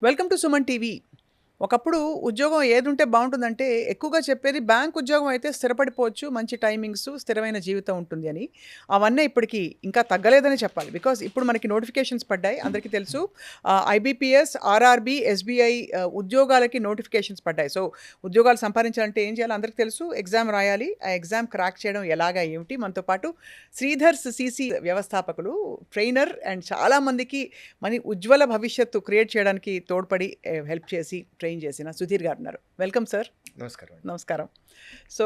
Welcome to Suman TV. ఒకప్పుడు ఉద్యోగం ఏదుంటే బావుంటుందంటే, ఎక్కువగా చెప్పేది బ్యాంక్ ఉద్యోగం అయితే స్థిరపడిపోవచ్చు, మంచి టైమింగ్సు, స్థిరమైన జీవితం ఉంటుంది అని. అవన్నీ ఇప్పటికి ఇంకా తగ్గలేదనే చెప్పాలి. బికాజ్ ఇప్పుడు మనకి నోటిఫికేషన్స్ పడ్డాయి. అందరికీ తెలుసు. ఐబీపీఎస్, ఆర్ఆర్‌బీ, ఎస్‌బీఐ ఉద్యోగాలకి నోటిఫికేషన్స్ పడ్డాయి. సో, ఉద్యోగాలు సంపాదించాలంటే ఏం చేయాలో అందరికీ తెలుసు. ఎగ్జామ్ రాయాలి. ఆ ఎగ్జామ్ క్రాక్ చేయడం ఎలాగా, ఏమిటి? మనతో పాటు శ్రీధర్స్ సీసీ వ్యవస్థాపకులు, ట్రైనర్ అండ్ చాలామందికి ఉజ్వల భవిష్యత్తు క్రియేట్ చేయడానికి తోడ్పడి హెల్ప్ చేసి ట్రైన్ చేసిన సుధీర్ గారు ఉన్నారు. Welcome sir. నమస్కారం అండి. నమస్కారం. సో,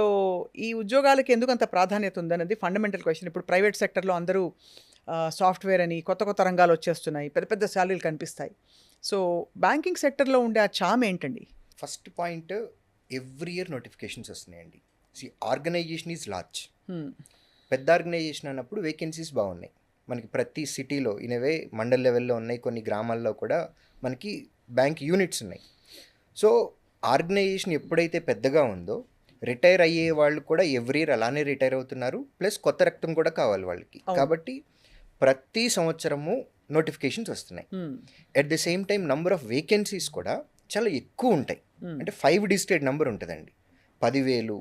ఈ ఉద్యోగాలకి ఎందుకు అంత ప్రాధాన్యత ఉందన్నది ఫండమెంటల్ క్వెషన్. ఇప్పుడు ప్రైవేట్ సెక్టర్‌లో అందరూ సాఫ్ట్‌వేర్ అని కొత్త కొత్త రంగాలు వచ్చేస్తున్నాయి. పెద్ద పెద్ద సాలరీలు కనిపిస్తాయి. సో, బ్యాంకింగ్ సెక్టర్‌లో ఉండే ఆ చార్మ్ ఏంటండి? First point, every year notifications వస్తున్నాయండి. Organisation is large. హ్మ్. పెద్ద ఆర్గనైజేషన్ అన్నప్పుడు వేకెన్సీస్ బాగున్నాయి. మనకి ప్రతి సిటీలో ఇనవే మండల్ లెవెల్లో ఉన్నాయి, కొన్ని గ్రామాల్లో కూడా మనకి బ్యాంక్ యూనిట్స్ ఉన్నాయి. సో ఆర్గనైజేషన్ ఎప్పుడైతే పెద్దగా ఉందో రిటైర్ అయ్యే వాళ్ళు కూడా ఎవ్రీ ఇయర్ అలానే రిటైర్ అవుతున్నారు. ప్లస్ కొత్త రక్తం కూడా కావాలి వాళ్ళకి. అవును. కాబట్టి ప్రతి సంవత్సరము నోటిఫికేషన్స్ వస్తున్నాయి. హ్మ్. At the same time number of vacancies కూడా చాలా ఎక్కువ ఉంటాయి. హ్మ్. అంటే 5 డిజిటెడ్ నెంబర్ ఉంటుందండి. 10,000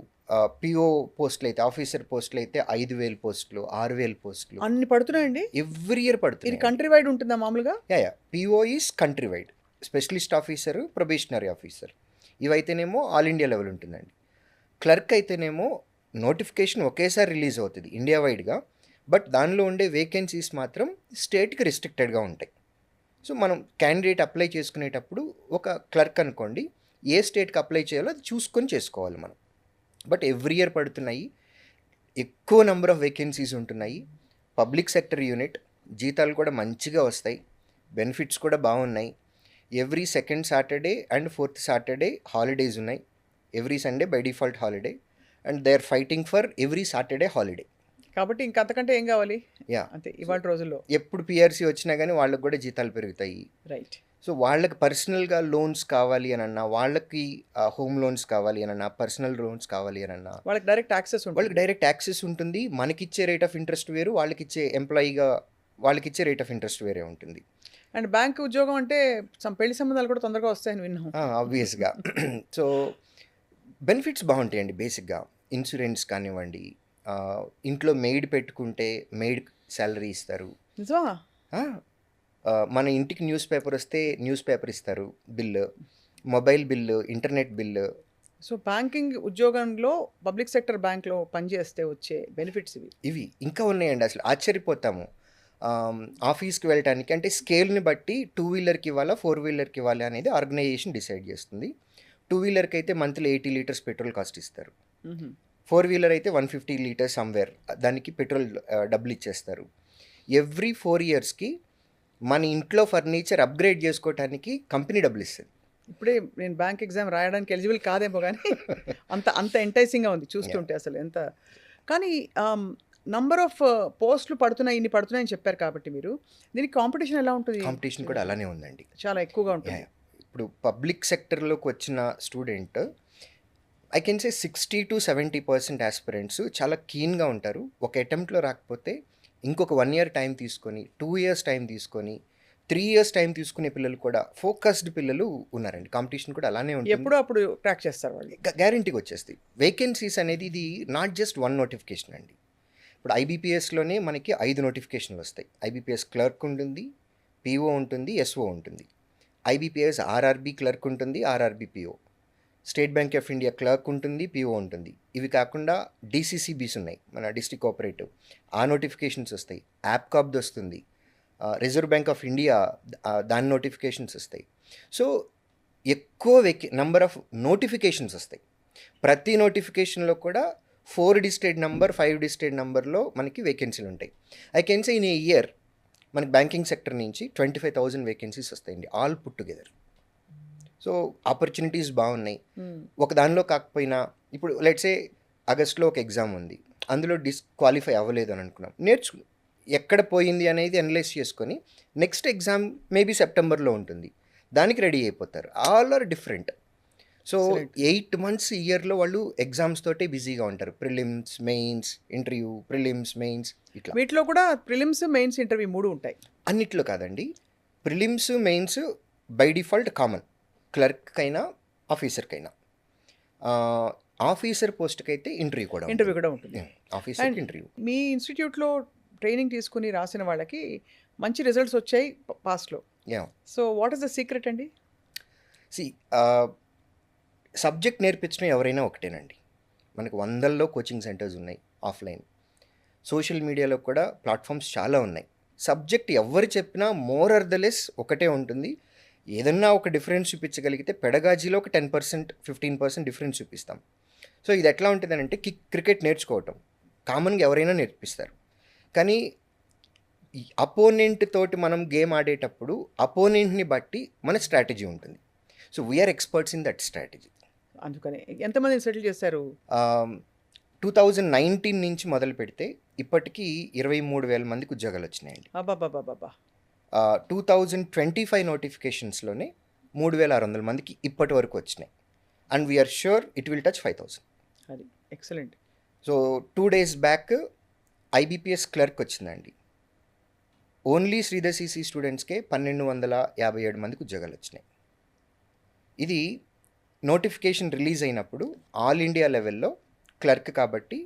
పిఓ పోస్టులు అయితే, ఆఫీసర్ పోస్టులు అయితే 5,000 పోస్టులు, 6,000 పోస్టులు అన్ని పడుతున్నాయండి? ఎవ్రీ ఇయర్ ఇది పడుతున్నాయి. కంట్రీ వైడ్ ఉంటుందా మామూలుగా? PO is country wide. Specialist officer, probationary officer ఇవైతేనేమో ఆల్ ఇండియా లెవెల్ ఉంటుందండి. క్లర్క్ అయితేనేమో నోటిఫికేషన్ ఒకేసారి రిలీజ్ అవుతుంది ఇండియా వైడ్గా, బట్ దానిలో ఉండే వేకెన్సీస్ మాత్రం స్టేట్కి రిస్ట్రిక్టెడ్గా ఉంటాయి. సో మనం క్యాండిడేట్ అప్లై చేసుకునేటప్పుడు ఒక క్లర్క్ అనుకోండి, ఏ స్టేట్కి అప్లై చేయాలో అది చూసుకొని చేసుకోవాలి మనం. బట్ ఎవ్రీ ఇయర్ పడుతున్నాయి, ఎక్కువ నెంబర్ ఆఫ్ వేకెన్సీస్ ఉంటున్నాయి. పబ్లిక్ సెక్టర్ యూనిట్, జీతాలు కూడా మంచిగా వస్తాయి, బెనిఫిట్స్ కూడా బాగున్నాయి. Every second Saturday and fourth Saturday holidays ఉన్నాయి. Every Sunday by default holiday, and they are fighting for every Saturday holiday. కాబట్టి ఇంక అంతకంటే ఏం కావాలి? యా, అంతే ఇవాల్టి రోజుల్లో. ఎప్పుడు పిఆర్సీ వచ్చినా కానీ వాళ్ళకి కూడా జీతాలు పెరుగుతాయి. రైట్. సో వాళ్ళకి పర్సనల్గా లోన్స్ కావాలి అని అన్నా, వాళ్ళకి హోమ్ లోన్స్ కావాలి అని అన్నా, పర్సనల్ లోన్స్ కావాలి అని అన్నా, వాళ్ళకి డైరెక్ట్ యాక్సెస్ ఉంటుంది. వాళ్ళకి డైరెక్ట్ యాక్సెస్ ఉంటుంది. మనకిచ్చే రేట్ ఆఫ్ ఇంట్రెస్ట్ వేరు, వాళ్ళకిచ్చే ఎంప్లాయీగా వాళ్ళకిచ్చే రేట్ ఆఫ్ ఇంట్రెస్ట్ వేరే ఉంటుంది. అండ్ బ్యాంక్ ఉద్యోగం అంటే పెళ్లి సంబంధాలు కూడా తొందరగా వస్తాయని విన్నాం. ఆబ్వియస్గా. సో బెనిఫిట్స్ బాగుంటాయండి. బేసిక్గా ఇన్సూరెన్స్ కానివ్వండి, ఇంట్లో మెయిడ్ పెట్టుకుంటే మెయిడ్ శాలరీ ఇస్తారు. నిజమా? మన ఇంటికి న్యూస్ పేపర్ వస్తే న్యూస్ పేపర్ ఇస్తారు, bill, mobile bill, internet bill. So banking ఉద్యోగంలో పబ్లిక్ సెక్టర్ బ్యాంక్లో పనిచేస్తే వచ్చే బెనిఫిట్స్ ఇవి ఇంకా ఉన్నాయండి. అసలు ఆశ్చర్యపోతాము. ఆఫీస్కి వెళ్ళటానికి అంటే స్కేల్ని బట్టి 2 వీలర్కి ఇవ్వాలా, 4 వీలర్కి ఇవ్వాలి అనేది ఆర్గనైజేషన్ డిసైడ్ చేస్తుంది. 2 వీలర్కి అయితే మంత్లీ 80 లీటర్స్ పెట్రోల్ కాస్ట్ ఇస్తారు. 4 వీలర్ అయితే 150 లీటర్స్ సమ్వేర్, దానికి పెట్రోల్ డబ్బులు ఇచ్చేస్తారు. ఎవ్రీ 4 ఇయర్స్కి మన ఇంట్లో ఫర్నిచర్ అప్గ్రేడ్ చేసుకోవటానికి కంపెనీ డబ్బులు ఇస్తుంది. ఇప్పుడే నేను బ్యాంక్ ఎగ్జామ్ రాయడానికి ఎలిజిబుల్ కాదేమో కానీ అంత అంత ఎంటైసింగ్గా ఉంది చూస్తుంటే అసలు ఎంత. కానీ నంబర్ ఆఫ్ పోస్టులు పడుతున్నాయి, ఇన్ని పడుతున్నాయని చెప్పారు కాబట్టి మీరు, దీనికి కాంపిటీషన్ ఎలా ఉంటుంది? కాంపిటీషన్ కూడా అలానే ఉందండి, చాలా ఎక్కువగా ఉంటుంది. ఇప్పుడు పబ్లిక్ సెక్టర్లోకి వచ్చిన student I can say 60-70% aspirants చాలా కీన్గా ఉంటారు. ఒక అటెంప్ట్లో రాకపోతే ఇంకొక 1 ఇయర్ టైం తీసుకొని, 2 ఇయర్స్ టైం తీసుకొని, 3 ఇయర్స్ టైం తీసుకునే పిల్లలు కూడా, ఫోకస్డ్ పిల్లలు ఉన్నారండి. కాంపిటీషన్ కూడా అలానే ఉంటుంది. ఎప్పుడో అప్పుడు ట్రాక్ చేస్తారు వాళ్ళు. గ్యారంటీగా వచ్చేస్తాయి వేకెన్సీస్ అనేది. ఇది నాట్ జస్ట్ 1 నోటిఫికేషన్ అండి. ఇప్పుడు ఐబీపీఎస్లోనే మనకి 5 నోటిఫికేషన్లు వస్తాయి. ఐబీపీఎస్ క్లర్క్ ఉంటుంది, పీఓ ఉంటుంది, ఎస్ఓ ఉంటుంది. ఐబీపీఎస్ ఆర్ఆర్బీ క్లర్క్ ఉంటుంది, RRB PO. State bank of India clerk ఉంటుంది, పీఓ ఉంటుంది. ఇవి కాకుండా డీసీసీబీస్ ఉన్నాయి, మన డిస్ట్రిక్ట్ కోఆపరేటివ్, ఆ నోటిఫికేషన్స్ వస్తాయి. యాప్కాబ్ది వస్తుంది, రిజర్వ్ బ్యాంక్ ఆఫ్ ఇండియా దాని నోటిఫికేషన్స్ వస్తాయి. సో ఎక్కువ నంబర్ ఆఫ్ నోటిఫికేషన్స్ వస్తాయి. ప్రతి నోటిఫికేషన్లో కూడా 4 డిజిటెడ్ నెంబర్, 5 డిజిటెడ్ నెంబర్లో మనకి వేకెన్సీలు ఉంటాయి. I can say in a year మనకి బ్యాంకింగ్ సెక్టర్ నుంచి 25,000 వేకెన్సీస్ వస్తాయండి, all put together. So opportunities బాగున్నాయి. ఒక దానిలో కాకపోయినా, ఇప్పుడు లెట్సే ఆగస్ట్లో ఒక ఎగ్జామ్ ఉంది, అందులో డిస్క్వాలిఫై అవ్వలేదు అని అనుకున్నాం, ఎక్కడ పోయింది అనేది అనలైజ్ చేసుకొని నెక్స్ట్ ఎగ్జామ్ మేబీ సెప్టెంబర్లో ఉంటుంది, దానికి రెడీ అయిపోతారు. All are different. So 8 months ఇయర్లో వాళ్ళు ఎగ్జామ్స్ తోటే బిజీగా ఉంటారు. Prelims, mains, interview, prelims, mains, ఇట్లా. వీటిలో కూడా ప్రిలిమ్స్, మెయిన్స్, ఇంటర్వ్యూ 3 ఉంటాయి. అన్నిట్లో కాదండి, prelims, mains by default common, క్లర్క్కైనా ఆఫీసర్కైనా. ఆఫీసర్ పోస్ట్కి అయితే ఇంటర్వ్యూ కూడా ఇంటర్వ్యూ కూడా ఉంటుంది. ఆఫీసర్కి అండ్ ఇంటర్వ్యూ. మీ ఇన్స్టిట్యూట్లో ట్రైనింగ్ తీసుకుని రాసిన వాళ్ళకి మంచి రిజల్ట్స్ వచ్చాయి పాస్ట్లో. Yeah so what is the secret అండి? సి సబ్జెక్ట్ నేర్పించడం ఎవరైనా ఒకటేనండి. మనకు వందల్లో కోచింగ్ సెంటర్స్ ఉన్నాయి ఆఫ్లైన్. సోషల్ మీడియాలో కూడా ప్లాట్ఫామ్స్ చాలా ఉన్నాయి. సబ్జెక్ట్ ఎవరు చెప్పినా మోర్ ఆర్ ద లెస్ ఒకటే ఉంటుంది. ఏదన్నా ఒక డిఫరెన్స్ చూపించగలిగితే పెడగాజీలో ఒక 10%, 15% డిఫరెన్స్ చూపిస్తాం. సో ఇది ఎట్లా ఉంటుందనంటే క్రికెట్ నేర్చుకోవటం కామన్గా ఎవరైనా నేర్పిస్తారు. కానీ ఈ అపోనెంట్ తోటి మనం గేమ్ ఆడేటప్పుడు అపోనెంట్ని బట్టి మన స్ట్రాటజీ ఉంటుంది. So we are experts in that strategy. అందుకని ఎంతమందిని సెటిల్ చేశారు? 2019 నుంచి మొదలు పెడితే ఇప్పటికీ 23,000 మందికి ఉద్యోగాలు వచ్చినాయండి. అబ్బాబాబాబా. 2025 నోటిఫికేషన్స్లోనే 3,600 మందికి ఇప్పటి వరకు వచ్చినాయి. And we are sure it will touch 5,000. అది excellent. So 2 days back IBPS clerk వచ్చిందండి. ఓన్లీ శ్రీధర్ సిసి స్టూడెంట్స్కే 1,257 మందికి ఉద్యోగాలు వచ్చినాయి. ఇది నోటిఫికేషన్ రిలీజ్ అయినప్పుడు ఆల్ ఇండియా లెవెల్లో క్లర్క్ కాబట్టి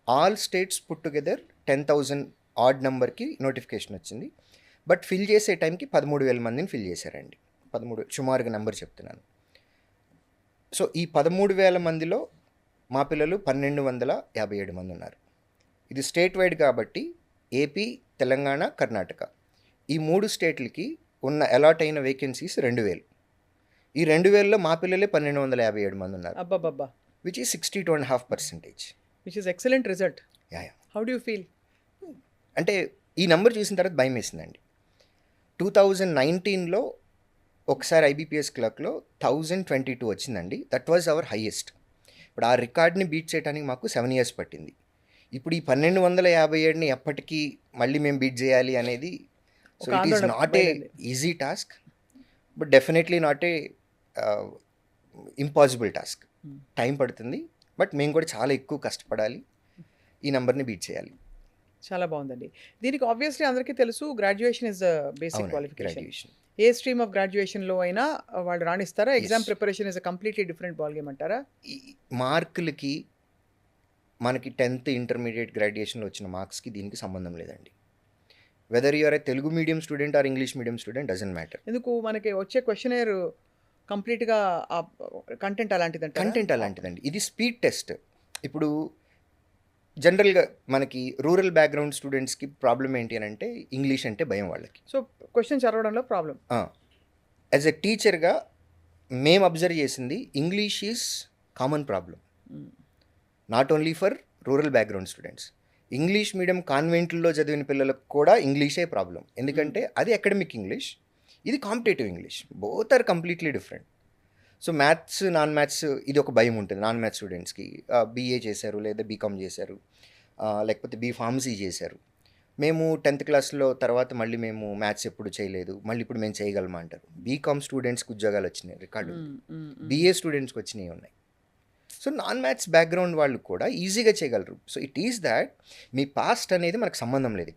all states put together 10,000 odd నెంబర్కి నోటిఫికేషన్ వచ్చింది. బట్ ఫిల్ చేసే టైంకి 13,000 మందిని ఫిల్ చేశారండి. 13 సుమారుగా నెంబర్ చెప్తున్నాను. సో ఈ 13,000 మందిలో మా పిల్లలు 1,257 మంది ఉన్నారు. ఇది స్టేట్ వైడ్ కాబట్టి ఏపీ, తెలంగాణ, కర్ణాటక ఈ 3 స్టేట్లకి ఉన్న అలాట్ అయిన వేకెన్సీస్ 2,000. ఈ 2,000లో మా పిల్లలే 1,257 మంది ఉన్నారు. అబ్బాబాబా. Which is 62.5%. Which is excellent result. Yeah how do you feel? అంటే ఈ నెంబర్ చూసిన తర్వాత భయం వేసిందండి. 2019లో ఒకసారి ఐబీపీఎస్ క్లర్క్లో 1,022 వచ్చిందండి. That was our highest. ఇప్పుడు ఆ రికార్డ్ని బీట్ చేయడానికి మాకు 7 years పట్టింది. ఇప్పుడు ఈ 1,257ని ఎప్పటికీ మళ్ళీ మేము బీట్ చేయాలి అనేది, so it is not a easy task, but definitely not a impossible task. Time పడుతుంది, బట్ మేము కూడా చాలా ఎక్కువ కష్టపడాలి, ఈ నెంబర్ని బీట్ చేయాలి. చాలా బాగుందండి. దీనికి ఆబ్వియస్లీ అందరికీ తెలుసు graduation is basic qualification. Graduation ఏ స్ట్రీమ్ ఆఫ్ గ్రాడ్యుయేషన్లో అయినా వాళ్ళు రాణిస్తారా? Exam preparation is a completely different ball game అంటారా? ఈ మార్కులకి మనకి 10th ఇంటర్మీడియట్ గ్రాడ్యుయేషన్లో వచ్చిన మార్క్స్కి దీనికి సంబంధం లేదండి. Whether you are a Telugu medium student or English medium student doesn't matter. ఎందుకు మనకి వచ్చే క్వశ్చనేర్ కంప్లీట్గా కంటెంట్ అలాంటిదంట. కంటెంట్ అలాంటిదండి. ఇది స్పీడ్ టెస్ట్. ఇప్పుడు జనరల్గా మనకి రూరల్ బ్యాక్గ్రౌండ్ స్టూడెంట్స్కి ప్రాబ్లం ఏంటి అని అంటే ఇంగ్లీష్ అంటే భయం వాళ్ళకి. సో క్వశ్చన్ చదవడంలో ప్రాబ్లం. యాజ్ ఎ టీచర్గా మేము అబ్జర్వ్ చేసింది English is common problem, not only for rural background students. English medium కాన్వెంట్లో చదివిన పిల్లలకు కూడా ఇంగ్లీషే ప్రాబ్లం. ఎందుకంటే అది అకాడమిక్ ఇంగ్లీష్, ఇది competitive English. Both are completely different. So maths, non maths ఇది ఒక భయం ఉంటుంది నాన్ మ్యాథ్స్ స్టూడెంట్స్కి. బీఏ చేశారు, లేదా బీకామ్ చేశారు, లేకపోతే బీఫార్మసీ చేశారు. మేము 10th క్లాస్లో తర్వాత మళ్ళీ మేము మ్యాథ్స్ ఎప్పుడు చేయలేదు, మళ్ళీ ఇప్పుడు మేము చేయగలమా అంటారు. బీకామ్ స్టూడెంట్స్కి ఉద్యోగాలు వచ్చినాయి రికార్డు, బీఏ స్టూడెంట్స్కి వచ్చినాయి ఉన్నాయి. సో నాన్ మ్యాథ్స్ బ్యాక్గ్రౌండ్ వాళ్ళు కూడా ఈజీగా చేయగలరు. So it is that me past అనేది మనకు సంబంధం లేదు.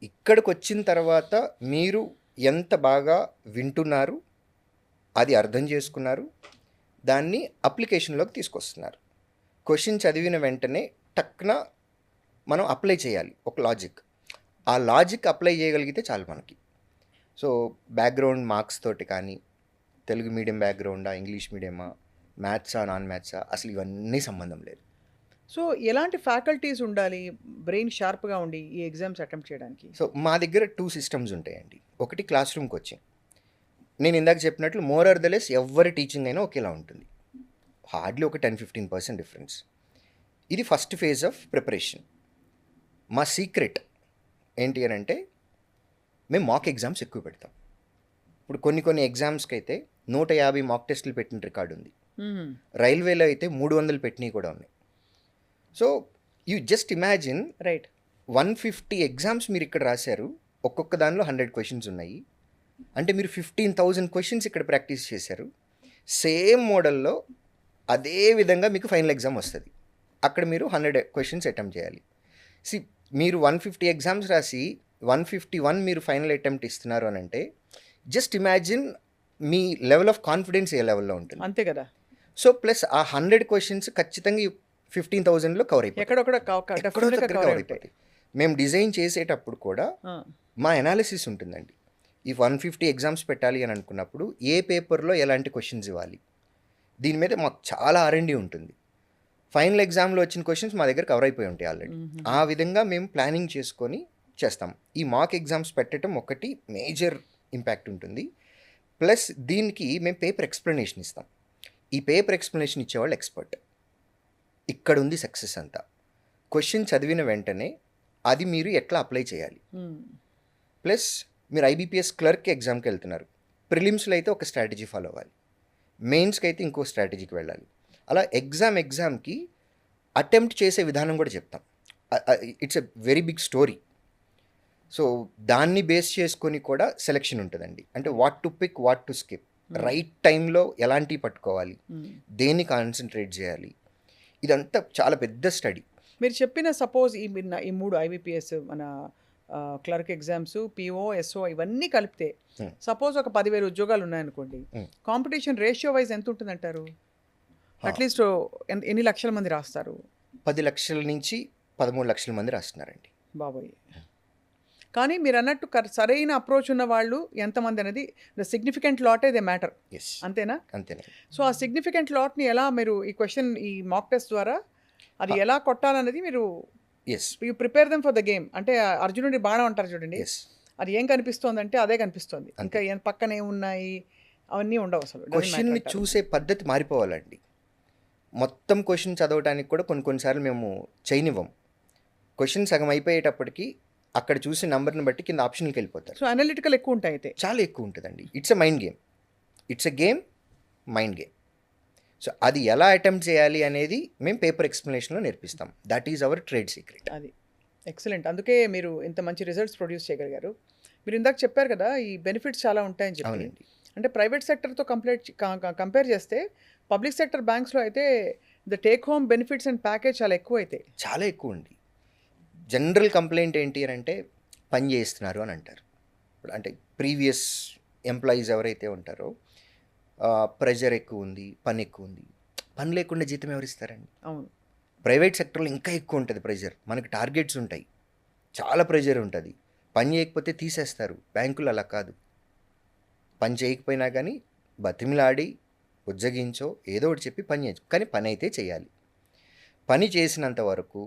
ఇక్కడికి వచ్చిన తర్వాత మీరు ఎంత బాగా వింటున్నారు, అది అర్థం చేసుకున్నారు, దాన్ని అప్లికేషన్లోకి తీసుకొస్తున్నారు. క్వశ్చన్ చదివిన వెంటనే టక్న మనం అప్లై చేయాలి ఒక లాజిక్. ఆ లాజిక్ అప్లై చేయగలిగితే చాలు మనకి. సో బ్యాక్గ్రౌండ్ మార్క్స్ తోటి కానీ, తెలుగు మీడియం బ్యాక్గ్రౌండా, ఇంగ్లీష్ మీడియమా, మ్యాథ్సా, నాన్ మ్యాథ్సా, అసలు ఇవన్నీ సంబంధం లేదు. సో ఎలాంటి ఫ్యాకల్టీస్ ఉండాలి బ్రెయిన్ షార్ప్గా ఉండి ఈ ఎగ్జామ్స్ అటెంప్ట్ చేయడానికి? సో మా దగ్గర 2 systems ఉంటాయండి. ఒకటి క్లాస్ రూమ్ కోచింగ్. నేను ఇందాక చెప్పినట్లు మోర్ ఆర్ ద లెస్ ఎవరి టీచింగ్ అయినా ఒకేలా ఉంటుంది. హార్డ్లీ ఒక 10-15% డిఫరెన్స్. ఇది ఫస్ట్ ఫేజ్ ఆఫ్ ప్రిపరేషన్. మా సీక్రెట్ ఏంటి అని అంటే మేము మాక్ ఎగ్జామ్స్ ఎక్కువ పెడతాం. ఇప్పుడు కొన్ని ఎగ్జామ్స్కి అయితే 150 మాక్ టెస్టులు పెట్టిన రికార్డు ఉంది. రైల్వేలో అయితే 300 పెట్టినవి కూడా ఉన్నాయి. So you just imagine, right, 150 exams మీరు ఇక్కడ రాశారు, ఒక్కొక్క దానిలో 100 క్వశ్చన్స్ ఉన్నాయి. అంటే మీరు 15,000 క్వశ్చన్స్ ఇక్కడ ప్రాక్టీస్ చేశారు. సేమ్ మోడల్లో అదే విధంగా మీకు ఫైనల్ ఎగ్జామ్ వస్తుంది. అక్కడ మీరు 100 క్వశ్చన్స్ అటెంప్ట్ చేయాలి. మీరు 150 ఎగ్జామ్స్ రాసి 151 మీరు ఫైనల్ అటెంప్ట్ ఇస్తున్నారు అని అంటే జస్ట్ ఇమాజిన్ మీ లెవెల్ ఆఫ్ కాన్ఫిడెన్స్ ఏ లెవెల్లో ఉంటుంది. అంతే కదా. సో ప్లస్ ఆ 100 క్వశ్చన్స్ ఖచ్చితంగా 15,000లో కవర్ అయిపోతాయి. ఎక్కడొక్కడ ఎక్కడో డెఫినెట్గా దగ్గర కవర్ కవర్ అవుతాయి. అయిపోతాయి. మేము డిజైన్ చేసేటప్పుడు కూడా మా అనాలిసిస్ ఉంటుందండి. ఈ 150 ఎగ్జామ్స్ పెట్టాలి అని అనుకున్నప్పుడు ఏ పేపర్లో ఎలాంటి క్వశ్చన్స్ ఇవ్వాలి, దీని మీద మాకు చాలా R&D ఉంటుంది. ఫైనల్ ఎగ్జామ్లో వచ్చిన క్వశ్చన్స్ మా దగ్గర కవర్ అయిపోయి ఉంటాయి ఆల్రెడీ. ఆ విధంగా మేము ప్లానింగ్ చేసుకొని చేస్తాం. ఈ మాక్ ఎగ్జామ్స్ పెట్టడం ఒకటి మేజర్ ఇంపాక్ట్ ఉంటుంది. ప్లస్ దీనికి మేము పేపర్ ఎక్స్ప్లెనేషన్ ఇస్తాం. ఈ పేపర్ ఎక్స్ప్లెనేషన్ ఇచ్చేవాళ్ళు ఎక్స్పర్ట్. ఇక్కడ ఉంది సక్సెస్ అంతా. క్వశ్చన్ చదివిన వెంటనే అది మీరు ఎట్లా అప్లై చేయాలి. ప్లస్ మీరు ఐబీపీఎస్ క్లర్క్ ఎగ్జామ్కి వెళ్తున్నారు. ప్రిలిమ్స్లో అయితే ఒక స్ట్రాటజీ ఫాలో అవ్వాలి, మెయిన్స్కి అయితే ఇంకో స్ట్రాటజీకి వెళ్ళాలి. అలా ఎగ్జామ్కి అటెంప్ట్ చేసే విధానం కూడా చెప్తాం. It's a very big story. So దాన్ని బేస్ చేసుకొని కూడా సెలెక్షన్ ఉంటుందండి. అంటే what to pick, what to skip, right టైంలో ఎలాంటివి పట్టుకోవాలి, దేన్ని కాన్సన్ట్రేట్ చేయాలి, ఇదంతా చాలా పెద్ద స్టడీ. మీరు చెప్పిన సపోజ్ ఈ 3 ఐబీపీఎస్ మన క్లర్క్ ఎగ్జామ్స్, పిఓ, ఎస్ఓ ఇవన్నీ కలిపితే సపోజ్ ఒక 10,000 ఉద్యోగాలు ఉన్నాయనుకోండి, కాంపిటీషన్ రేషియో వైజ్ ఎంత ఉంటుంది అంటారు? అట్లీస్ట్ ఎన్ని లక్షల మంది రాస్తారు? 10 లక్షల నుంచి 13 లక్షల మంది రాస్తున్నారండి బాబోయ్. కానీ మీరు అన్నట్టు సరైన అప్రోచ్ ఉన్న వాళ్ళు ఎంతమంది అనేది the significant lot they matter. అంతేనా? అంతేనా. సో ఆ సిగ్నిఫికెంట్ లాట్ని ఎలా మీరు ఈ క్వశ్చన్ ఈ మాక్ టెస్ట్ ద్వారా అది ఎలా కొట్టాలనేది మీరు you prepare them for the game. అంటే అర్జునుడి బాణం అంటారు చూడండి, అది ఏం కనిపిస్తోంది అంటే అదే కనిపిస్తుంది, ఇంకా పక్కన ఏమున్నాయి అవన్నీ ఉండవు. అసలు క్వశ్చన్ని చూసే పద్ధతి మారిపోవాలండి. మొత్తం క్వశ్చన్ చదవడానికి కూడా కొన్నిసార్లు మేము చేయనివ్వం. క్వశ్చన్ సగం అయిపోయేటప్పటికి అక్కడ చూసి నంబర్ని బట్టి కింద ఆప్షన్కి వెళ్ళిపోతారు. సో అనలిటికల్ ఎక్కువ ఉంటాయి. అయితే చాలా ఎక్కువ ఉంటుందండి. It's a mind game. It's a game, mind game. So అది ఎలా అటెంప్ట్ చేయాలి అనేది మేము పేపర్ ఎక్స్ప్లెనేషన్లో నేర్పిస్తాం. That is our trade secret. అది ఎక్సలెంట్. అందుకే మీరు ఇంత మంచి రిజల్ట్స్ ప్రొడ్యూస్ చేయగలిగారు. మీరు ఇందాక చెప్పారు కదా ఈ బెనిఫిట్స్ చాలా ఉంటాయని చెప్పి. అవునండి. అంటే ప్రైవేట్ సెక్టర్తో కంపేర్ చేస్తే పబ్లిక్ సెక్టర్ బ్యాంక్స్లో అయితే the take home benefits and package చాలా ఎక్కువ అయితే. చాలా ఎక్కువ ఉంది. జనరల్ కంప్లైంట్ ఏంటి అని అంటే పని చేస్తున్నారు అని అంటారు. అంటే ప్రీవియస్ ఎంప్లాయీస్ ఎవరైతే ఉంటారో ప్రెషర్ ఎక్కువ ఉంది, పని ఎక్కువ ఉంది. పని లేకుండా జీతం ఎవరిస్తారండి? అవును. ప్రైవేట్ సెక్టర్లో ఇంకా ఎక్కువ ఉంటుంది ప్రెషర్. మనకి టార్గెట్స్ ఉంటాయి, చాలా ప్రెషర్ ఉంటుంది. పని చేయకపోతే తీసేస్తారు. బ్యాంకులు అలా కాదు. పని చేయకపోయినా కానీ బతిమిలాడి ఉజ్జగించో ఏదో ఒకటి చెప్పి పని చేయొచ్చు, కానీ పని అయితే చేయాలి. పని చేసినంత వరకు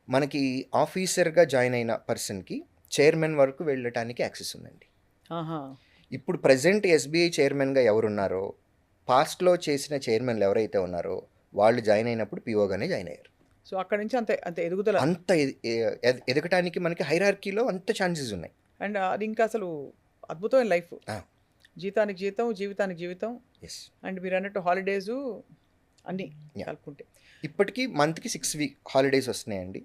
మనకి ఆఫీసర్గా జాయిన్ అయిన పర్సన్కి చైర్మన్ వరకు వెళ్ళటానికి యాక్సెస్ ఉందండి. ఇప్పుడు ప్రజెంట్ ఎస్బీఐ చైర్మన్గా ఎవరున్నారో, పాస్ట్లో చేసిన చైర్మన్లు ఎవరైతే ఉన్నారో వాళ్ళు జాయిన్ అయినప్పుడు పిఓగానే జాయిన్ అయ్యారు. సో అక్కడ నుంచి అంత ఎదుగుదల, అంత ఎదగటానికి మనకి హైరార్కీలో అంత ఛాన్సెస్ ఉన్నాయి. అండ్ అది ఇంకా అసలు అద్భుతమైన లైఫ్. జీతానికి జీతం, జీవితానికి జీవితం. అండ్ మీరు అన్నట్టు హాలిడేస్ అన్నీ కలుపుకుంటే ఇప్పటికీ మంత్కి 6 వీక్ హాలిడేస్ వస్తున్నాయండి.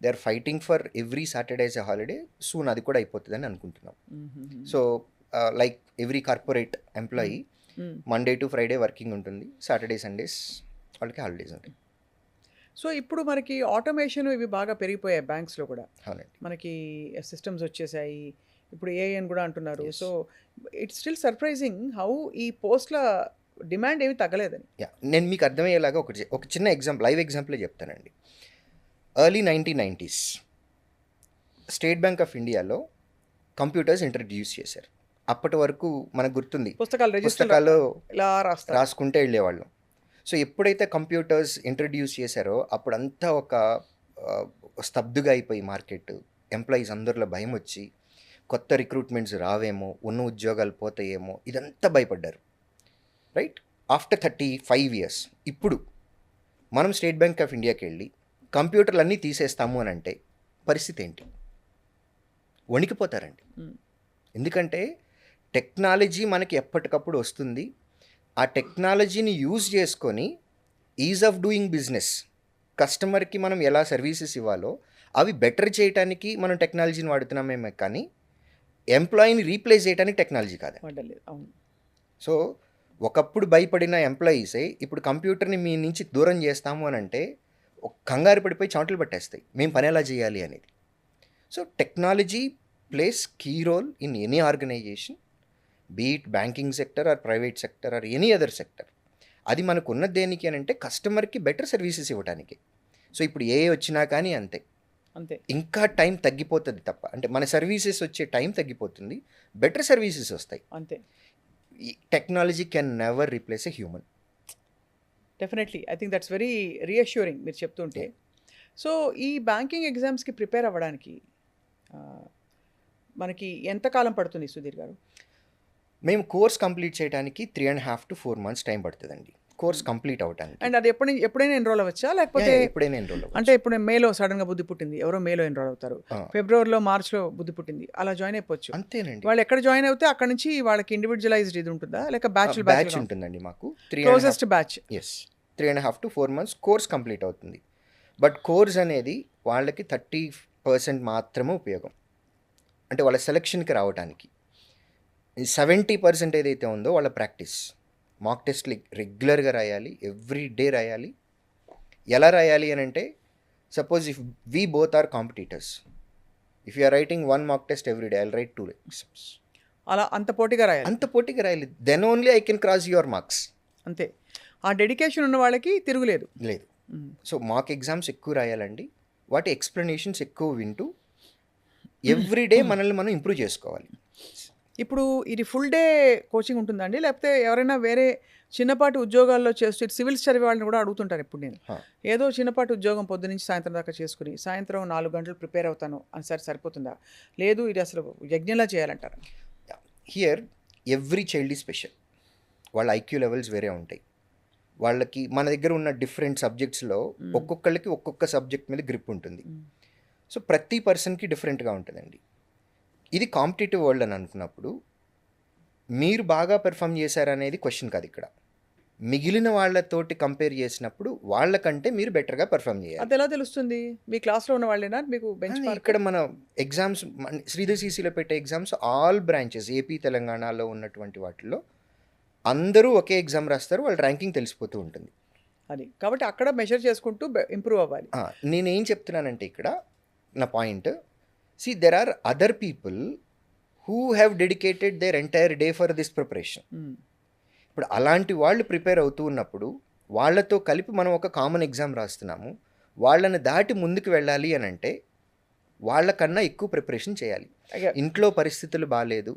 They are fighting for every Saturdays a holiday. Soon అది కూడా అయిపోతుందని అనుకుంటున్నాం. So like every corporate employee Monday to Friday working ఉంటుంది, సాటర్డే సండేస్ వాళ్ళకి హాలిడేస్ ఉంటాయి. సో ఇప్పుడు మనకి ఆటోమేషన్ ఇవి బాగా పెరిగిపోయాయి బ్యాంక్స్లో కూడా. అవునండి. మనకి సిస్టమ్స్ వచ్చేసాయి, ఇప్పుడు ఏఐ అని కూడా అంటున్నారు. So it's still surprising how ఈ పోస్ట్ల డిమాండ్ ఏమి తగ్గలేదని. నేను మీకు అర్థమయ్యేలాగా ఒక చిన్న ఎగ్జాంపుల్, లైవ్ ఎగ్జాంపులే చెప్తానండి. Early 1990s state bank of ఇండియాలో కంప్యూటర్స్ ఇంట్రడ్యూస్ చేశారు. అప్పటి వరకు మనకు గుర్తుంది, పుస్తకాలు రాసుకుంటే వెళ్ళేవాళ్ళం. సో ఎప్పుడైతే కంప్యూటర్స్ ఇంట్రడ్యూస్ చేశారో అప్పుడంతా ఒక స్తబ్దుగా అయిపోయి మార్కెట్, ఎంప్లాయీస్ అందరిలో భయం వచ్చి కొత్త రిక్రూట్మెంట్స్ రావేమో, ఉన్న ఉద్యోగాలు పోతాయేమో, ఇదంతా భయపడ్డారు. రైట్. ఆఫ్టర్ 35 years ఇప్పుడు మనం స్టేట్ బ్యాంక్ ఆఫ్ ఇండియాకి వెళ్ళి కంప్యూటర్లు అన్నీ తీసేస్తాము అని అంటే పరిస్థితి ఏంటి? వణికిపోతారండి. ఎందుకంటే టెక్నాలజీ మనకి ఎప్పటికప్పుడు వస్తుంది. ఆ టెక్నాలజీని యూజ్ చేసుకొని ఈజ్ ఆఫ్ డూయింగ్ బిజినెస్, కస్టమర్కి మనం ఎలా సర్వీసెస్ ఇవ్వాలో అవి బెటర్ చేయడానికి మనం టెక్నాలజీని వాడుతున్నామేమో, కానీ ఎంప్లాయీని రీప్లేస్ చేయడానికి టెక్నాలజీ కాదు. సో ఒకప్పుడు భయపడిన ఎంప్లాయీసే ఇప్పుడు కంప్యూటర్ని మీ నుంచి దూరం చేస్తాము అని అంటే కంగారు పడిపోయి చెమటలు పట్టేస్తాయి, మేము పని ఎలా చేయాలి అనేది. So technology plays key role in any organisation. Be it banking sector or private sector or any other sector. అది మనకు ఉన్నది దేనికి అని అంటే కస్టమర్కి బెటర్ సర్వీసెస్ ఇవ్వడానికి. సో ఇప్పుడు ఏ వచ్చినా కానీ అంతే, అంతే. ఇంకా టైం తగ్గిపోతుంది తప్ప, అంటే మన సర్వీసెస్ వచ్చే టైం తగ్గిపోతుంది, బెటర్ సర్వీసెస్ వస్తాయి. అంతే. Technology can never replace a human. Definitely. I think that's very reassuring మీరు చెప్తుంటే. సో ఈ బ్యాంకింగ్ ఎగ్జామ్స్కి ప్రిపేర్ అవ్వడానికి మనకి ఎంత కాలం పడుతుంది సుధీర్ గారు? మేము కోర్స్ కంప్లీట్ చేయడానికి 3.5 to 4 months టైం పడుతుందండి కోర్స్ కంప్లీట్ అవ్వడానికి. అండ్ అది ఎప్పుడైనా ఎన్రోల్ అవ్వచ్చా, లేకపోతే ఎప్పుడైనా ఎన్రోల్ అంటే ఇప్పుడు మేలో సడన్గా బుద్ధి పుట్టింది, ఎవరో మేలో ఎన్రోల్ అవుతారు, ఫిబ్రవరిలో మార్చ్లో బుద్ధి పుట్టింది, అలా జాయిన్ అయిపోవచ్చు? అంతేనండి. వాళ్ళు ఎక్కడ జాయిన్ అవుతే అక్కడ నుంచి వాళ్ళకి ఇండివిజువలైజ్డ్ ఇది ఉంటుందా, లేక బ్యాచ్ ఉంటుందండి మాకు. Closest batch. Yes, 3.5 to 4 months course complete అవుతుంది. బట్ కోర్స్ అనేది వాళ్ళకి 30% మాత్రమే ఉపయోగం, అంటే వాళ్ళ సెలక్షన్కి రావడానికి. 70% ఏదైతే ఉందో వాళ్ళ ప్రాక్టీస్, మాక్ టెస్ట్లు రెగ్యులర్గా రాయాలి, ఎవ్రీ డే రాయాలి. ఎలా రాయాలి అని అంటే, suppose if we both are competitors, if you are writing 1 mock test every day, I'll write 2 exams. అలా అంత పోటీగా రాయాలి. అంత పోటీగా రాయాలి, then only I can cross your marks. అంతే. ఆ డెడికేషన్ ఉన్న వాళ్ళకి తిరుగులేదు. లేదు. సో మాక్ ఎగ్జామ్స్ ఎక్కువ రాయాలండి, వాటి ఎక్స్ప్లెనేషన్స్ ఎక్కువ వింటూ ఎవ్రీ డే మనల్ని మనం ఇంప్రూవ్ చేసుకోవాలి. ఇప్పుడు ఇది ఫుల్ డే కోచింగ్ ఉంటుందండి, లేకపోతే ఎవరైనా వేరే చిన్నపాటి ఉద్యోగాల్లో చేస్తూ సివిల్స్ చదివే వాళ్ళని కూడా అడుగుతుంటాను ఇప్పుడు నేను, ఏదో చిన్నపాటి ఉద్యోగం పొద్దు నుంచి సాయంత్రం దాకా చేసుకుని సాయంత్రం 4 గంటలు ప్రిపేర్ అవుతాను అని సరిపోతుందా, లేదు ఇది అసలు యజ్ఞంలా చేయాలంటారా? Here every child is special. వాళ్ళ ఐక్యూ లెవెల్స్ వేరే ఉంటాయి. వాళ్ళకి మన దగ్గర ఉన్న డిఫరెంట్ సబ్జెక్ట్స్లో ఒక్కొక్కళ్ళకి ఒక్కొక్క సబ్జెక్ట్ మీద గ్రిప్ ఉంటుంది. సో ప్రతి పర్సన్కి డిఫరెంట్గా ఉంటుందండి. ఇది కాంపిటేటివ్ వరల్డ్ అని అనుకున్నప్పుడు మీరు బాగా పెర్ఫామ్ చేశారనేది క్వశ్చన్ కాదు ఇక్కడ. మిగిలిన వాళ్ళతోటి కంపేర్ చేసినప్పుడు వాళ్ళకంటే మీరు బెటర్గా పెర్ఫామ్ చేయాలి. అది ఎలా తెలుస్తుంది? మీ క్లాస్లో ఉన్న వాళ్ళేనా మీకు బెంచ్ మార్క్? ఇక్కడ మన ఎగ్జామ్స్ శ్రీధర్ సిసిలో పెట్టే ఎగ్జామ్స్ ఆల్ బ్రాంచెస్ ఏపీ తెలంగాణలో ఉన్నటువంటి వాటిల్లో అందరూ ఒకే ఎగ్జామ్ రాస్తారు, వాళ్ళ ర్యాంకింగ్ తెలిసిపోతూ ఉంటుంది. అది కాబట్టి అక్కడ మెజర్ చేసుకుంటూ ఇంప్రూవ్ అవ్వాలి. నేనేం చెప్తున్నానంటే ఇక్కడ నా point, see there are other people who have dedicated their entire day for this preparation. ఇప్పుడు అలాంటి వాళ్ళు ప్రిపేర్ అవుతూ ఉన్నప్పుడు వాళ్ళతో కలిపి మనం ఒక కామన్ ఎగ్జామ్ రాస్తున్నాము, వాళ్ళని దాటి ముందుకు వెళ్ళాలి అని అంటే వాళ్ళకన్నా ఎక్కువ ప్రిపరేషన్ చేయాలి. ఇంట్లో పరిస్థితులు బాగాలేదు,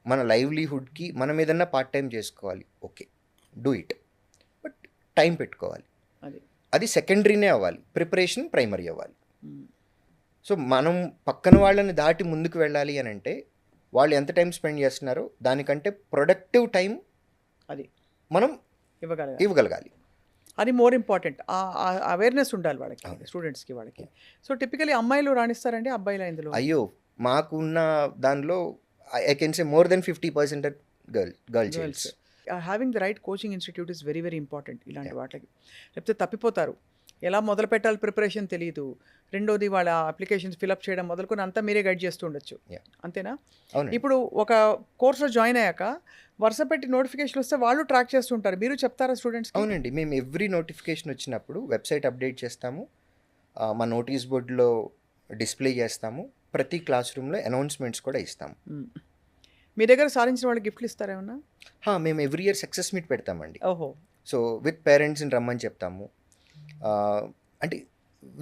మన లైవ్లీహుడ్కి మనం ఏదన్నా పార్ట్ టైం చేసుకోవాలి, okay do it, but time పెట్టుకోవాలి. అది సెకండరీనే అవ్వాలి, ప్రిపరేషన్ ప్రైమరీ అవ్వాలి. సో మనం పక్కన వాళ్ళని దాటి ముందుకు వెళ్ళాలి అని అంటే వాళ్ళు ఎంత టైం స్పెండ్ చేస్తున్నారో దానికంటే ప్రొడక్టివ్ టైం అది మనం ఇవ్వగలగాలి. అది మోర్ ఇంపార్టెంట్. అవేర్నెస్ ఉండాలి వాళ్ళకి, స్టూడెంట్స్కి వాళ్ళకి. సో టిపికలీ అమ్మాయిలు రాణిస్తారండి, అబ్బాయిలు ఇందులో? అయ్యో, మాకున్న దానిలో I can say more than 50% girl child's. Having the right coaching institute is very very important ఇలాంటి వాటికి. లేకపోతే తప్పిపోతారు, ఎలా మొదలు పెట్టాలి ప్రిపరేషన్ తెలియదు, రెండోది వాళ్ళ అప్లికేషన్స్ ఫిలప్ చేయడం మొదలుకొని అంతా మీరే గైడ్ చేస్తూ ఉండొచ్చు, అంతేనా? ఇప్పుడు ఒక కోర్సులో జాయిన్ అయ్యాక వరుస పెట్టి నోటిఫికేషన్ వస్తే వాళ్ళు ట్రాక్ చేస్తుంటారు, మీరు చెప్తారా స్టూడెంట్స్? అవునండి, మేము ఎవ్రీ నోటిఫికేషన్ వచ్చినప్పుడు వెబ్సైట్ అప్డేట్ చేస్తాము, మా నోటీస్ బోర్డులో డిస్ప్లే చేస్తాము, ప్రతి క్లాస్ రూమ్లో అనౌన్స్మెంట్స్ కూడా ఇస్తాము. మీ దగ్గర సాధించిన వాళ్ళకి గిఫ్ట్లు ఇస్తారేమన్నా? మేము ఎవ్రీ ఇయర్ సక్సెస్ మీట్ పెడతామండి. ఓహో. సో విత్ పేరెంట్స్ని రమ్మని చెప్తాము. అంటే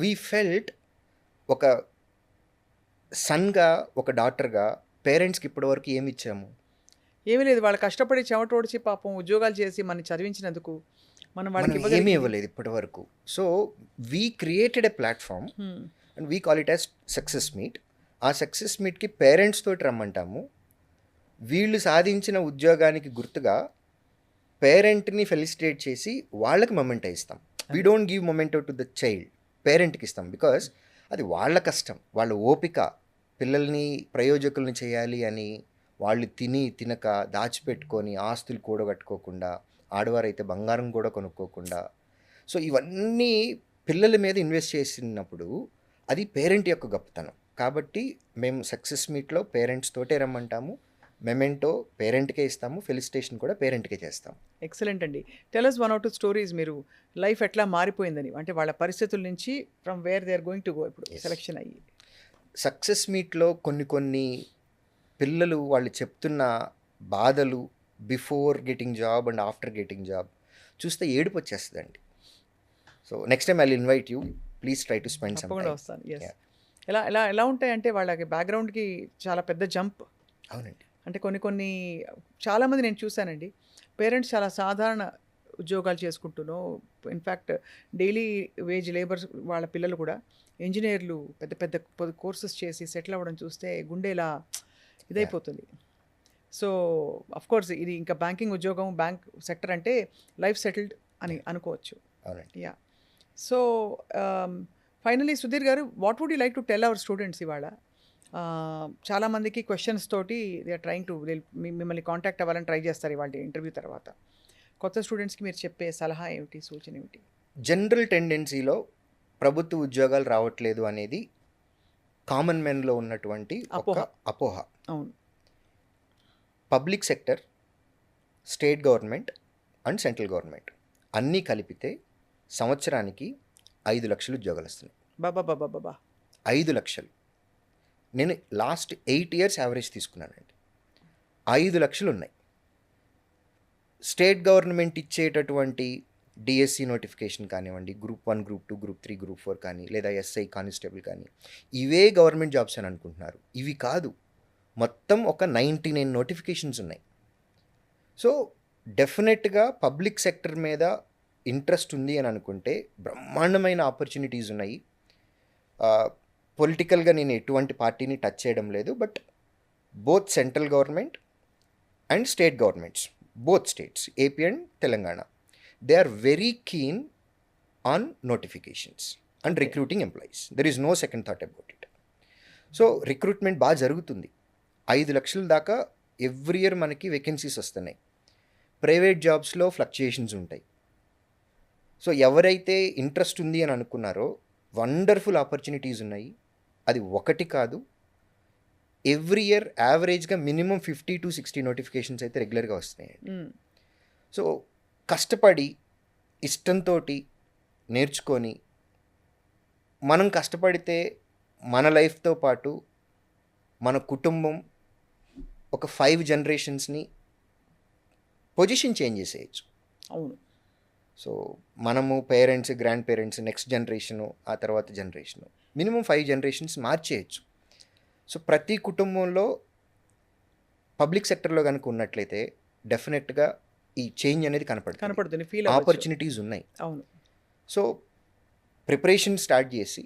వీ ఫెల్ట్ ఒక సన్గా, ఒక డాటర్గా పేరెంట్స్కి ఇప్పటివరకు ఏమి ఇచ్చాము? ఏమీ లేదు, వాళ్ళు కష్టపడి చెమట ఓడిచి పాపం ఉద్యోగాలు చేసి మనం చదివించినందుకు మనం వాళ్ళకి ఏమీ ఇవ్వలేదు ఇప్పటి వరకు. So we created a platform and we call it as success meet. ఆ సక్సెస్ మీట్కి పేరెంట్స్ తోటి రమ్మంటాము. వీళ్ళు సాధించిన ఉద్యోగానికి గుర్తుగా పేరెంట్ని ఫెలిసిటేట్ చేసి వాళ్ళకి మొమెంటో ఇస్తాం. We don't give memento to the child, పేరెంట్కి ఇస్తాం. బికాస్ అది వాళ్ళ కష్టం, వాళ్ళ ఓపిక, పిల్లల్ని ప్రయోజకుల్ని చేయాలి అని వాళ్ళు తినక దాచిపెట్టుకొని ఆస్తులు కూడగట్టుకోకుండా, ఆడవారైతే బంగారం కూడా కొనుక్కోకుండా, సో ఇవన్నీ పిల్లల మీద ఇన్వెస్ట్ చేసినప్పుడు అది పేరెంట్ యొక్క గొప్పతనం. కాబట్టి మేము సక్సెస్ మీట్లో పేరెంట్స్ తోటే రమ్మంటాము, మెమెంటో పేరెంట్కే ఇస్తాము, ఫెలిసిటేషన్ కూడా పేరెంట్కే చేస్తాము. ఎక్సలెంట్ అండి. టెల్ us 1 or 2 స్టోరీస్, మీరు లైఫ్ ఎట్లా మారిపోయిందని, అంటే వాళ్ళ పరిస్థితుల నుంచి from where they are going to go ఇప్పుడు సెలెక్షన్ అయ్యి. సక్సెస్ మీట్లో కొన్ని పిల్లలు వాళ్ళు చెప్తున్న బాధలు, before getting job and after getting job చూస్తే ఏడుపు వచ్చేస్తుందండి. So next time I will invite you, please try to spend some తప్పకుండా టైం. వస్తాను. ఎస్. ఎలా ఎలా ఎలా ఉంటాయంటే వాళ్ళకి బ్యాక్గ్రౌండ్కి చాలా పెద్ద జంప్. అవునండి. అంటే కొన్ని కొన్ని చాలామంది నేను చూశానండి. పేరెంట్స్ చాలా సాధారణ ఉద్యోగాలు చేసుకుంటూనో, ఇన్ఫ్యాక్ట్ డైలీ వేజ్ లేబర్స్ వాళ్ళ పిల్లలు కూడా ఇంజినీర్లు పెద్ద పెద్ద కోర్సెస్ చేసి సెటిల్ అవ్వడం చూస్తే గుండె ఇలా ఇదైపోతుంది. సో కోర్స్ ఇది ఇంకా బ్యాంకింగ్ ఉద్యోగం, బ్యాంక్ సెక్టర్ అంటే లైఫ్ సెటిల్డ్ అని అనుకోవచ్చు. అవునండి. Yeah. So finally Sudheer garu, what would you like to tell our students ఇవాళ? చాలామందికి క్వశ్చన్స్ తోటి దే ఆర్ ట్రయింగ్ టు మిమ్మల్ని కాంటాక్ట్ అవ్వాలని ట్రై చేస్తారు ఇవాళ ఇంటర్వ్యూ తర్వాత. కొత్త స్టూడెంట్స్కి మీరు చెప్పే సలహా ఏమిటి, సూచన ఏమిటి? జనరల్ టెండెన్సీలో ప్రభుత్వ ఉద్యోగాలు రావట్లేదు అనేది కామన్ మెన్లో ఉన్నటువంటి ఒక అపోహ. అవును. Public sector, state government and central government అన్నీ కలిపితే సంవత్సరానికి 5 లక్షలు ఉద్యోగాలు వస్తున్నాయి. బాబా 5 లక్షలు. నేను లాస్ట్ 8 years యావరేజ్ తీసుకున్నానండి. 5 లక్షలు ఉన్నాయి. స్టేట్ గవర్నమెంట్ ఇచ్చేటటువంటి డిఎస్సి నోటిఫికేషన్ కానివ్వండి, గ్రూప్ 1, గ్రూప్ 2, గ్రూప్ 3, గ్రూప్ 4 కానీ, లేదా ఎస్ఐ కానిస్టేబుల్ కానీ, ఇవే గవర్నమెంట్ జాబ్స్ అని అనుకుంటున్నారు. ఇవి కాదు, మొత్తం ఒక 99 నోటిఫికేషన్స్ ఉన్నాయి. సో డెఫినెట్గా పబ్లిక్ సెక్టర్ మీద ఇంట్రెస్ట్ ఉంది అని అనుకుంటే బ్రహ్మాండమైన ఆపర్చునిటీస్ ఉన్నాయి. పొలిటికల్గా నేను ఎటువంటి పార్టీని టచ్ చేయడం లేదు, but both central government and state governments, both states, AP and Telangana, they are very keen on notifications and recruiting employees. There is no second thought about it. So recruitment బాగా జరుగుతుంది. 5 లక్షల దాకా every year మనకి vacancies వస్తున్నాయి. Private జాబ్స్లో fluctuations ఉంటాయి. So ఎవరైతే interest ఉంది అని అనుకున్నారో వండర్ఫుల్ ఆపర్చునిటీస్ ఉన్నాయి. అది ఒకటి కాదు, ఎవ్రీ ఇయర్ యావరేజ్గా మినిమం 50 to 60 నోటిఫికేషన్స్ అయితే రెగ్యులర్గా వస్తున్నాయండి. సో కష్టపడి ఇష్టంతో నేర్చుకొని మనం కష్టపడితే మన లైఫ్తో పాటు మన కుటుంబం ఒక 5 generations పొజిషన్ చేంజ్ చేసేయచ్చు. అవును. సో మనము parents, grand parents, next generation, ఆ తర్వాత జనరేషను, మినిమం 5 generations మార్చేయచ్చు. సో ప్రతి కుటుంబంలో పబ్లిక్ సెక్టర్లో కనుక ఉన్నట్లయితే డెఫినెట్గా ఈ చేంజ్ అనేది కనపడుతుంది. ఆపర్చునిటీస్ ఉన్నాయి. అవును. సో ప్రిపరేషన్ స్టార్ట్ చేసి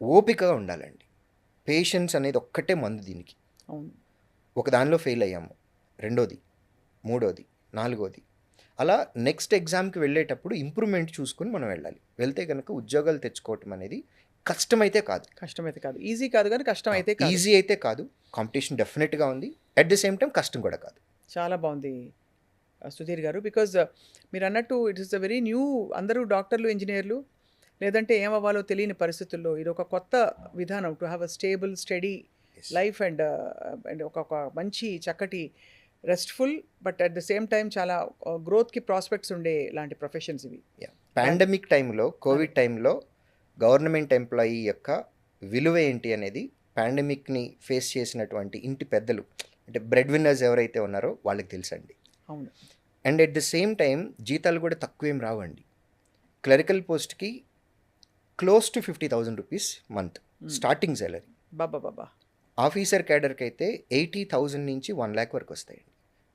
ఓపికగా ఉండాలండి. పేషెన్స్ అనేది ఒక్కటే మందు దీనికి. అవును. ఒక దానిలో ఫెయిల్ అయ్యాము, రెండోది, మూడోది, నాలుగోది, అలా నెక్స్ట్ ఎగ్జామ్కి వెళ్ళేటప్పుడు ఇంప్రూవ్మెంట్ చూసుకొని మనం వెళ్ళాలి. వెళ్తే కనుక ఉద్యోగాలు తెచ్చుకోవటం అనేది కష్టమైతే కాదు. ఈజీ కాదు కానీ కష్టం అయితే కాదు. ఈజీ అయితే కాదు, కాంపిటీషన్ డెఫినెట్గా ఉంది. అట్ ది సేమ్ టైం కష్టం కూడా కాదు. చాలా బాగుంది సుధీర్ గారు. బికాజ్ మీరు అన్నట్టు it is a very new, అందరూ డాక్టర్లు, ఇంజనీర్లు లేదంటే ఏమవ్వాలో తెలియని పరిస్థితుల్లో ఇది ఒక కొత్త విధానం to have a stable study life and ఒక మంచి చక్కటి RESTful but at the same time చాలా గ్రోత్కి ప్రాస్పెక్ట్స్ ఉండే లాంటి ప్రొఫెషన్స్ ఇవి. పాండమిక్ టైంలో, కోవిడ్ టైంలో గవర్నమెంట్ ఎంప్లాయీ యొక్క విలువ ఏంటి అనేది పాండమిక్ని ఫేస్ చేసినటువంటి ఇంటి పెద్దలు, అంటే బ్రెడ్ విన్నర్స్ ఎవరైతే ఉన్నారో వాళ్ళకి తెలుసండి. అవును. And at the same time జీతాలు కూడా తక్కువేం రావండి. క్లరికల్ పోస్ట్కి close to 50,000 rupees month starting salary. బాబా. ఆఫీసర్ క్యాడర్కి అయితే 80,000 నుంచి 1 lakh వరకు వస్తాయండి.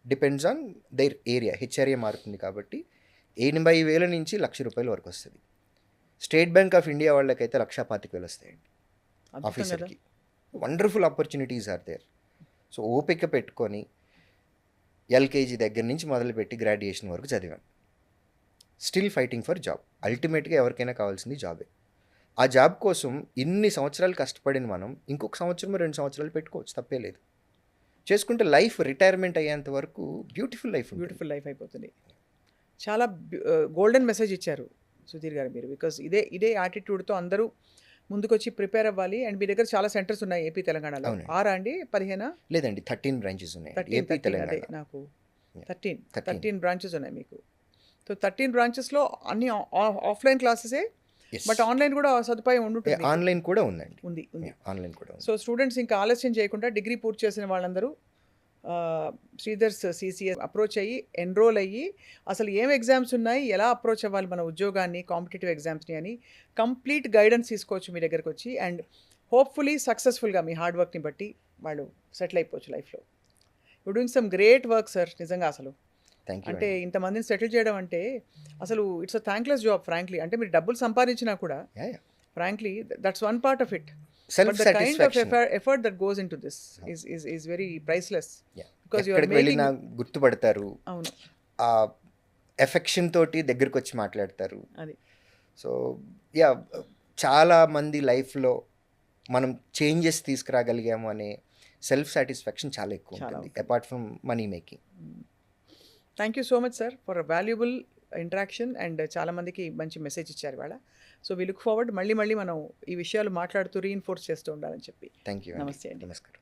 Depends on their area, HRA మారుతుంది కాబట్టి 80,000 నుంచి ₹1,00,000 వరకు వస్తుంది. స్టేట్ బ్యాంక్ ఆఫ్ ఇండియా వాళ్ళకైతే 1,25,000 వస్తాయండి ఆఫీసర్కి. Wonderful opportunities are there. So ఓపిక పెట్టుకొని ఎల్కేజీ దగ్గర నుంచి మొదలుపెట్టి గ్రాడ్యుయేషన్ వరకు చదివాను. Still fighting for job. అల్టిమేట్గా ఎవరికైనా కావాల్సింది జాబే. ఆ జాబ్ కోసం ఇన్ని సంవత్సరాలు కష్టపడిన మనం ఇంకొక సంవత్సరం 2 సంవత్సరాలు పెట్టుకోవచ్చు, తప్పే లేదు. చేసుకుంటే లైఫ్ రిటైర్మెంట్ అయ్యేంత వరకు బ్యూటిఫుల్ లైఫ్ అయిపోతుంది. చాలా గోల్డెన్ మెసేజ్ ఇచ్చారు సుధీర్ గారు మీరు. బికాస్ ఇదే యాటిట్యూడ్తో అందరూ ముందుకొచ్చి ప్రిపేర్ అవ్వాలి. అండ్ మీ దగ్గర చాలా సెంటర్స్ ఉన్నాయి ఏపీ తెలంగాణలో. 6 అండి, 15? లేదండి, 13 బ్రాంచెస్ ఉన్నాయి. 13 బ్రాంచెస్ ఉన్నాయి మీకు. సో 13 బ్రాంచెస్లో అన్ని ఆఫ్లైన్ క్లాసెసే, బట్ ఆన్లైన్ కూడా సదుపాయం ఉంటుంది. ఆన్లైన్ కూడా ఉందండి. ఉంది. ఆన్లైన్ కూడా. సో స్టూడెంట్స్ ఇంకా ఆలస్యం చేయకుండా డిగ్రీ పూర్తి చేసిన వాళ్ళందరూ శ్రీధర్స్ సిసిఎస్ అప్రోచ్ అయ్యి ఎన్రోల్ అయ్యి అసలు ఏం ఎగ్జామ్స్ ఉన్నాయి, ఎలా అప్రోచ్ అవ్వాలి మన ఉద్యోగాన్ని, కాంపిటేటివ్ ఎగ్జామ్స్ని అని కంప్లీట్ గైడెన్స్ తీసుకోవచ్చు మీ దగ్గరకు వచ్చి. అండ్ హోప్ఫుల్లీ సక్సెస్ఫుల్గా మీ హార్డ్ వర్క్ని బట్టి వాళ్ళు సెటిల్ అయిపోవచ్చు లైఫ్లో. You doing some great work sir, నిజంగా అసలు. థ్యాంక్ యూ అంటే ఇంతమందిని సెటిల్ చేయడం అంటే అసలు it's a thankless job frankly. అంటే మీరు డబ్బులు సంపాదించినా కూడా frankly that's one part of it. Self But the kind of satisfaction. effort that goes into this is very priceless. Because you are ఎక్కడికి making. వెళ్ళినా గుర్తుపడతారు, అవును, ఆ ఎఫెక్షన్ తోటి దగ్గరికి వచ్చి మాట్లాడతారు. అది. సో యా, చాలా మంది లైఫ్లో మనం చేంజెస్ తీసుకురాగలిగాము అనే సెల్ఫ్ సాటిస్ఫాక్షన్ చాలా ఎక్కువ చాలా ఉంటుంది, apart from money making. Thank you so much sir for valuable interaction and చాలా మందికి మంచి మెసేజ్ ఇచ్చారు ఇవాళ. సో వి లుక్ ఫార్వర్డ్, మళ్ళీ మనం ఈ విషయాలు మాట్లాడుతూ రీఇన్ఫోర్స్ చేస్తూ ఉండాలని చెప్పి. Thank you. నమస్తే అండి. నమస్కారం.